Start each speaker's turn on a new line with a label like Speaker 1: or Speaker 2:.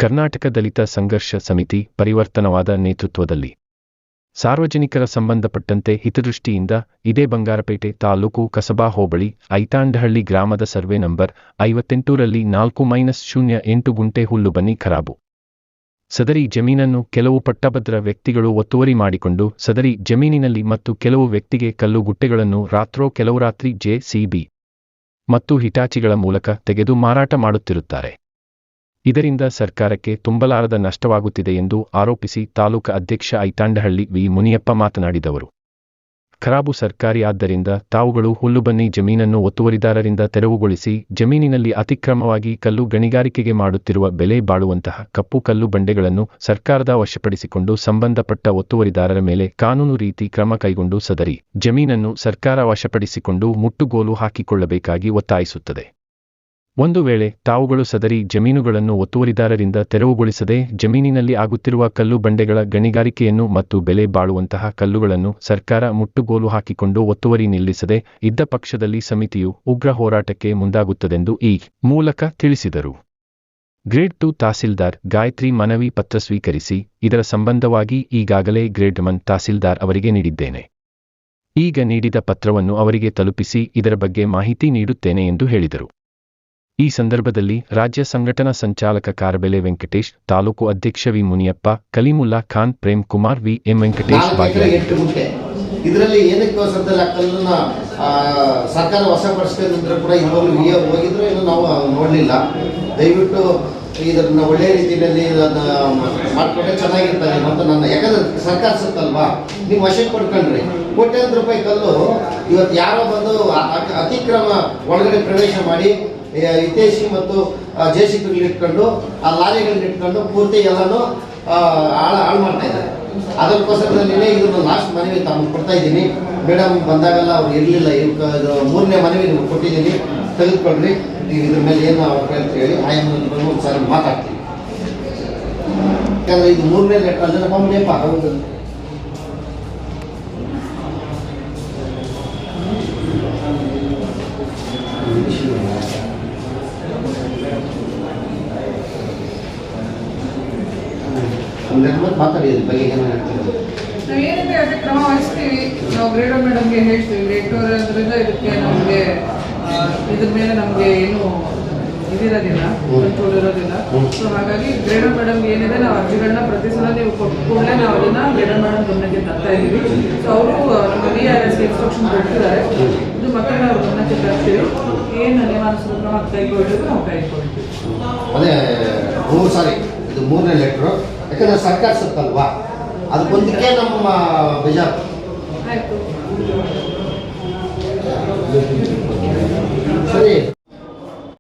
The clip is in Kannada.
Speaker 1: ಕರ್ನಾಟಕ ದಲಿತ ಸಂಘರ್ಷ ಸಮಿತಿ ಪರಿವರ್ತನವಾದ ನೇತೃತ್ವದಲ್ಲಿ ಸಾರ್ವಜನಿಕರ ಸಂಬಂಧಪಟ್ಟಂತೆ ಹಿತದೃಷ್ಟಿಯಿಂದ ಇದೇ ಬಂಗಾರಪೇಟೆ ತಾಲೂಕು ಕಸಬಾ ಹೋಬಳಿ ಐತಾಂಡಹಳ್ಳಿ ಗ್ರಾಮದ ಸರ್ವೆ ನಂಬರ್ 58ರಲ್ಲಿ 4-08 ಗುಂಟೆ ಹುಲ್ಲು ಬನ್ನಿ ಖರಾಬು. ಸದರಿ ಜಮೀನನ್ನು ಕೆಲವು ಪಟ್ಟಭದ್ರ ವ್ಯಕ್ತಿಗಳು ಒತ್ತುವರಿ ಮಾಡಿಕೊಂಡು ಸದರಿ ಜಮೀನಿನಲ್ಲಿ ಮತ್ತು ಕೆಲವು ವ್ಯಕ್ತಿಗೆ ಕಲ್ಲು ಗುಟ್ಟೆಗಳನ್ನು ಕೆಲವು ರಾತ್ರಿ ಜೆ.ಸಿ.ಬಿ. ಮತ್ತು ಹಿಟಾಚಿಗಳ ಮೂಲಕ ತೆಗೆದು ಮಾರಾಟ ಮಾಡುತ್ತಿರುತ್ತಾರೆ. ಇದರಿಂದ ಸರ್ಕಾರಕ್ಕೆ ತುಂಬಲಾರದ ನಷ್ಟವಾಗುತ್ತಿದೆ ಎಂದು ಆರೋಪಿಸಿ ತಾಲೂಕು ಅಧ್ಯಕ್ಷ ಐತಾಂಡಹಳ್ಳಿ ವಿ. ಮುನಿಯಪ್ಪ ಮಾತನಾಡಿದವರು. ಖರಾಬು ಸರ್ಕಾರಿ ಆದ್ದರಿಂದ ತಾವುಗಳು ಹುಲ್ಲುಬನ್ನಿ ಜಮೀನನ್ನು ಒತ್ತುವರಿದಾರರಿಂದ ತೆರವುಗೊಳಿಸಿ ಜಮೀನಿನಲ್ಲಿ ಅತಿಕ್ರಮವಾಗಿ ಕಲ್ಲು ಗಣಿಗಾರಿಕೆಗೆ ಮಾಡುತ್ತಿರುವ ಬೆಲೆ ಬಾಳುವಂತಹ ಕಪ್ಪು ಕಲ್ಲು ಬಂಡೆಗಳನ್ನು ಸರ್ಕಾರದ ವಶಪಡಿಸಿಕೊಂಡು ಸಂಬಂಧಪಟ್ಟ ಒತ್ತುವರಿದಾರರ ಮೇಲೆ ಕಾನೂನು ರೀತಿ ಕ್ರಮ ಕೈಗೊಂಡು ಸದರಿ ಜಮೀನನ್ನು ಸರ್ಕಾರ ವಶಪಡಿಸಿಕೊಂಡು ಮುಟ್ಟುಗೋಲು ಹಾಕಿಕೊಳ್ಳಬೇಕಾಗಿ ಒತ್ತಾಯಿಸುತ್ತದೆ. ಒಂದು ವೇಳೆ ತಾವುಗಳು ಸದರಿ ಜಮೀನುಗಳನ್ನು ಒತ್ತುವರಿದಾರರಿಂದ ತೆರವುಗೊಳಿಸದೆ ಜಮೀನಿನಲ್ಲಿ ಆಗುತ್ತಿರುವ ಕಲ್ಲು ಬಂಡೆಗಳ ಗಣಿಗಾರಿಕೆಯನ್ನು ಮತ್ತು ಬೆಲೆ ಬಾಳುವಂತಹ ಕಲ್ಲುಗಳನ್ನು ಸರ್ಕಾರ ಮುಟ್ಟುಗೋಲು ಹಾಕಿಕೊಂಡು ಒತ್ತುವರಿ ನಿಲ್ಲಿಸದೆ ಇದ್ದ ಪಕ್ಷದಲ್ಲಿ ಸಮಿತಿಯು ಉಗ್ರ ಹೋರಾಟಕ್ಕೆ ಮುಂದಾಗುತ್ತದೆಂದು ಈ ಮೂಲಕ ತಿಳಿಸಿದರು. ಗ್ರೇಡ್ 2 ತಹಸೀಲ್ದಾರ್ ಗಾಯತ್ರಿ ಮನವಿ ಪತ್ರ ಸ್ವೀಕರಿಸಿ ಇದರ ಸಂಬಂಧವಾಗಿ ಈಗಾಗಲೇ ಗ್ರೇಡ್ 1 ತಹಸೀಲ್ದಾರ್ ಅವರಿಗೆ ನೀಡಿದ್ದೇನೆ. ಈಗ ನೀಡಿದ ಪತ್ರವನ್ನು ಅವರಿಗೆ ತಲುಪಿಸಿ ಇದರ ಬಗ್ಗೆ ಮಾಹಿತಿ ನೀಡುತ್ತೇನೆ ಎಂದು ಹೇಳಿದರು. ಈ ಸಂದರ್ಭದಲ್ಲಿ ರಾಜ್ಯ ಸಂಘಟನಾ ಸಂಚಾಲಕ ಕಾರಬೆಲೆ ವೆಂಕಟೇಶ್, ತಾಲೂಕು ಅಧ್ಯಕ್ಷ V. Muniyappa, Kalimulla Khan, Prem Kumar, V. M. Venkatesh ಭಾಗಿಯಾಗಿದ್ದರು.
Speaker 2: ಇದರಲ್ಲಿ ಏನಕ್ಕೆ ಕಲ್ಲನ್ನ ಸರ್ಕಾರ ವಶಪಡಿಸಬೇಕಂದ್ರೆ ಕೂಡ ಇವಾಗ ಹೋಗಿದ್ರು ಏನು ನಾವು ನೋಡಲಿಲ್ಲ. ದಯವಿಟ್ಟು ಇದನ್ನ ಒಳ್ಳೆಯ ರೀತಿಯಲ್ಲಿ ಮಾಡ್ಕೊಂಡ್ರೆ ಚೆನ್ನಾಗಿರ್ತಾರೆ ಮತ್ತು ನನ್ನ ಯಾಕಂದ್ರೆ ಸರ್ಕಾರ ಸುತ್ತಲ್ವಾ ನೀವು ವಶಕ್ಕೆ ಪಡ್ಕೊಂಡ್ರಿ ಕೋಟ್ಯಾಂತರ ರೂಪಾಯಿ ಕಲ್ಲು ಇವತ್ತು ಯಾರೋ ಬಂದು ಅತಿಕ್ರಮ ಒಳಗಡೆ ಪ್ರವೇಶ ಮಾಡಿ ಹಿತೇಶಿ ಮತ್ತು ಜೆಸಿಬಿಗಳು ಇಟ್ಕೊಂಡು ಆ ಲಾರಿಗಳನ್ನ ಇಟ್ಕೊಂಡು ಪೂರ್ತಿ ಎಲ್ಲನೂ ಹಾಳು ಮಾಡ್ತಾ ಇದ್ದಾರೆ. ಅದಕ್ಕೋಸ್ಕರದಲ್ಲಿ ಇದನ್ನು ಲಾಸ್ಟ್ ಮನವಿ ತಮಗೆ ಕೊಡ್ತಾ ಇದ್ದೀನಿ. ಮೇಡಮ್ ಬಂದಾಗೆಲ್ಲ ಅವ್ರು ಇರಲಿಲ್ಲ, ಇದು 3ನೇ ಮನವಿ ನಿಮ್ಗೆ ಕೊಟ್ಟಿದ್ದೀನಿ, ತೆಗೆದುಕೊಳ್ರಿ. ನೀವು ಇದ್ರ ಮೇಲೆ ಏನು ಅವ್ರು ಹೇಳಿ ಆಯಮ್ಮ ಸರ್ ಮಾತಾಡ್ತೀವಿ. ಯಾಕಂದ್ರೆ ಇದು 3ನೇ ಲೆಟರ್ ಅಲ್ಲ ಮಮ್ಮಪ್ಪ ಹೌದು ಮಾತಾಡಿ ಬಗ್ಗೆ
Speaker 3: ನಾವೇನಿದೆ ಅದಕ್ಕೆ ಕ್ರಮ ವಹಿಸ್ತೀವಿ. ನಾವು ಗ್ರೇಡ್ 1 ಮೇಡಮ್ಗೆ ಹೇಳ್ತೀವಿ. ಗ್ರೇಡ್ 2 ಅದರಿಂದ ಇದಕ್ಕೆ ನಮಗೆ ಇದ್ರ ಮೇಲೆ ನಮಗೆ ಏನು ಇದಿರೋದಿಲ್ಲ, ಕಂಟ್ರೋಲ್ ಇರೋದಿಲ್ಲ. ಸೊ ಹಾಗಾಗಿ ಗ್ರೇಡ್ 1 ಮೇಡಮ್ಗೆ ಏನಿದೆ ನಾವು ಅರ್ಜಿಗಳನ್ನ ಪ್ರತಿ ಸಲ ನೀವು ಕೊಟ್ಟ ಕೂಡಲೇ ನಾವು ಅದನ್ನ ಗ್ರೇಡ್ 1 ಮೇಡಮ್ ಗಮನಕ್ಕೆ ತರ್ತಾ ಇದ್ದೀವಿ. ಸೊ ಅವರು ನಮ್ಮ VRS ಇನ್ಸ್ಟ್ರಕ್ಷನ್ ಕೊಡ್ತಿದ್ದಾರೆ. ಇದು ಮತ್ತೆ ನಾವು ಗಮನಕ್ಕೆ ತರ್ತೀವಿ. ಏನು ನಿಯಮಾನುಸಾರ ಕ್ರಮ ಕೈಗೊಳ್ಳಿದ್ರು ನಾವು ಕೈಗೊಳ್ತೀವಿ.
Speaker 2: ಅದೇ ಸಾರಿ ಇದು 3ನೇ ಲೆಟ್ರು. ಯಾಕಂದ್ರೆ ಸರ್ಕಾರ ಸತ್ತಲ್ವಾ ಅದಕ್ಕೊಂದಕ್ಕೆ ನಮ್ಮ ಬೇಜಾರು
Speaker 3: ಆಯಿತು.